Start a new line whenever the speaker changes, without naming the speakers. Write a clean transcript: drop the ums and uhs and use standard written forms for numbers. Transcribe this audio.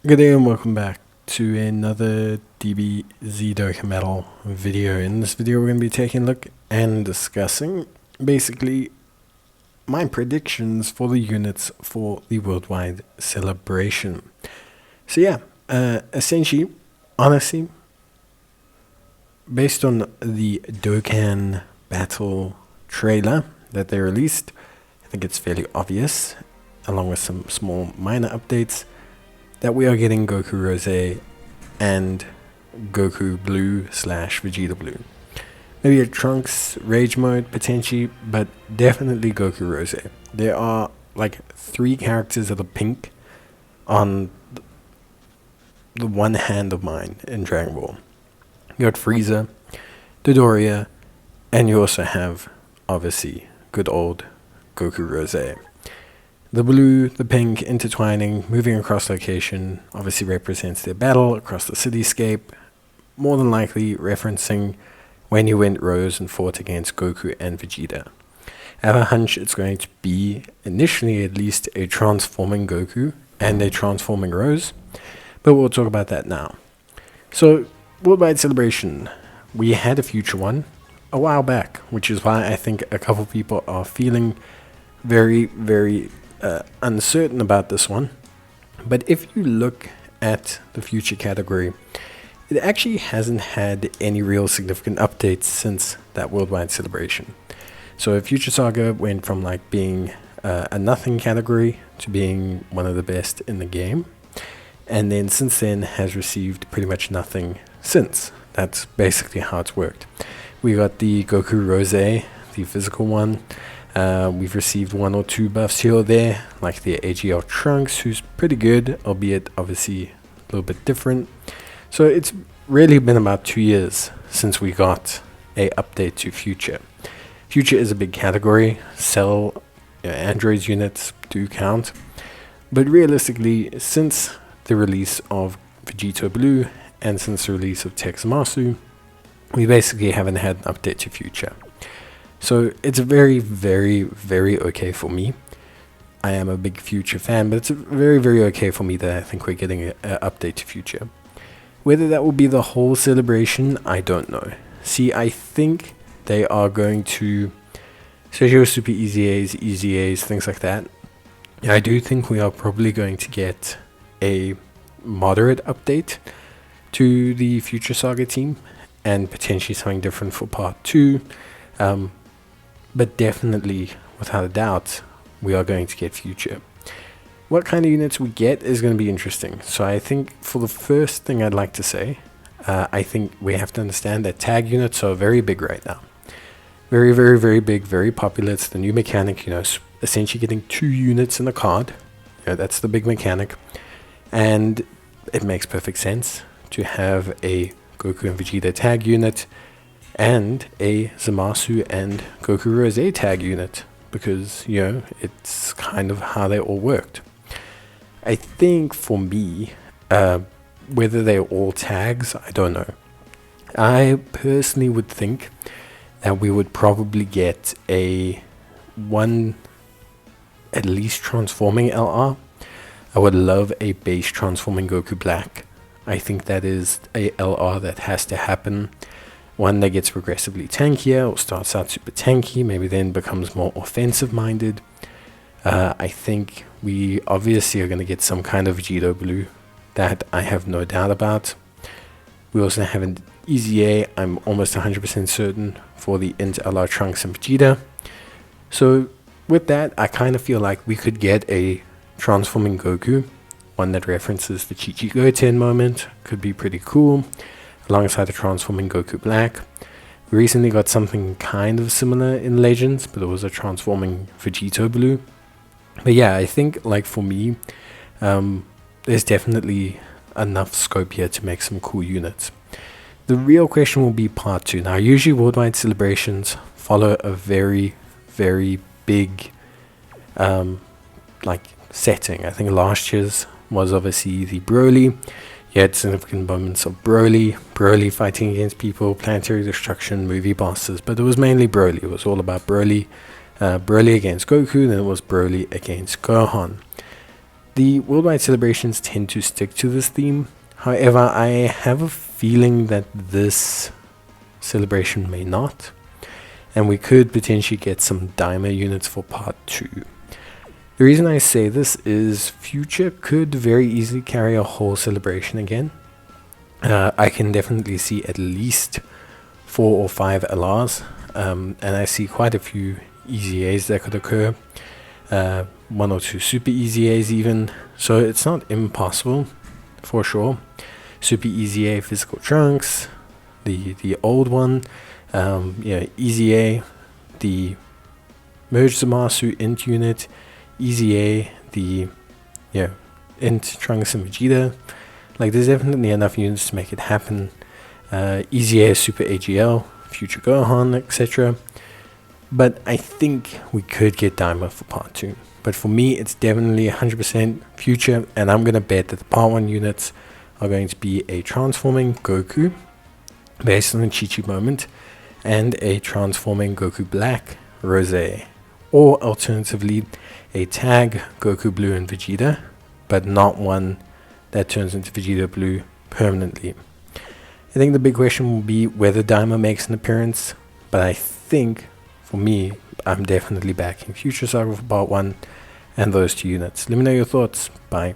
Good day and welcome back to another DBZ Dokkan Metal video. In this video we're going to be taking a look and discussing basically my predictions for the units for the worldwide celebration. So yeah, essentially, honestly, based on the Dokkan battle trailer that they released, I think it's fairly obvious, along with some small minor updates, that we are getting Goku Rose and Goku Blue / Vegeta Blue. Maybe a Trunks Rage mode potentially, but definitely Goku Rose. There are like 3 characters that are pink on the one hand of mine in Dragon Ball. You got Frieza, Dodoria, and you also have, obviously, good old Goku Rose. The blue, the pink, intertwining, moving across location, obviously represents their battle across the cityscape, more than likely referencing when you went Rose and fought against Goku and Vegeta. I have a hunch it's going to be, initially at least, a transforming Goku and a transforming Rose, but we'll talk about that now. So, Worldwide Celebration, we had a future one a while back, which is why I think a couple people are feeling very uncertain about this one. But if you look at the future category, it actually hasn't had any real significant updates since that Worldwide Celebration. So Future Saga went from like being a nothing category to being one of the best in the game, and then since then has received pretty much nothing since. That's basically how it's worked. We got the Goku Rose, the physical one. We've received 1 or 2 buffs here or there, like the AGL Trunks, who's pretty good, albeit obviously a little bit different. So it's really been about 2 years since we got a update to Future. Future is a big category. Cell Androids units do count, but realistically, since the release of Vegeta Blue and since the release of Texamasu, we basically haven't had an update to Future. So it's very okay for me. I am a big Future fan, but it's very okay for me that I think we're getting an update to Future. Whether that will be the whole celebration, I don't know. See, I think they are going to, especially with Super Easy A's, things like that, I do think we are probably going to get a moderate update to the Future Saga team, and potentially something different for Part 2. But definitely, without a doubt, we are going to get Future. What kind of units we get is going to be interesting. So I think for the first thing I'd like to say, I think we have to understand that tag units are very big right now. Very big, very popular. It's the new mechanic, essentially getting 2 units in a card. That's the big mechanic. And it makes perfect sense to have a Goku and Vegeta tag unit and a Zamasu and Goku Rose tag unit, because, it's kind of how they all worked. I think for me, whether they're all tags, I don't know. I personally would think that we would probably get one at least transforming LR. I would love a base transforming Goku Black. I think that is a LR that has to happen. One that gets progressively tankier or starts out super tanky, maybe then becomes more offensive minded. I think we obviously are going to get some kind of Vegeta Blue, that I have no doubt about. We also have an Easy A, I'm almost 100% certain, for the Int LR Trunks and Vegeta. So with that, I kind of feel like we could get a transforming Goku, one that references the Chi-Chi Goten moment, could be pretty cool, alongside the transforming Goku Black. We recently got something kind of similar in Legends, but it was a transforming Vegeta Blue. But yeah, I think, like, for me, there's definitely enough scope here to make some cool units. The real question will be Part 2. Now, usually Worldwide Celebrations follow a very big setting. I think last year's was obviously the Broly. You had significant moments of Broly fighting against people, planetary destruction, movie bosses, but it was mainly Broly. It was all about Broly against Goku, then it was Broly against Gohan. The worldwide celebrations tend to stick to this theme. However, I have a feeling that this celebration may not, and we could potentially get some Dimer units for part 2. The reason I say this is Future could very easily carry a whole celebration again. I can definitely see at least 4 or 5 LRs, and I see quite a few EZAs that could occur, 1 or 2 Super EZAs even, so it's not impossible for sure. Super EZA physical trunks, the old one, EZA, the Merge Zamasu int unit, EZA, the int Trunks and Vegeta. Like, there's definitely enough units to make it happen. EZA Super AGL, Future Gohan, etc. But I think we could get Dimer for part 2. But for me, it's definitely 100% Future, and I'm going to bet that the part 1 units are going to be a transforming Goku based on the Chi-Chi moment, and a transforming Goku Black, Rose, or alternatively a tag Goku Blue and Vegeta, but not one that turns into Vegeta Blue permanently. I think the big question will be whether Daima makes an appearance, but I think, for me, I'm definitely backing Future Saga for part 1 and those 2 units. Let me know your thoughts. Bye.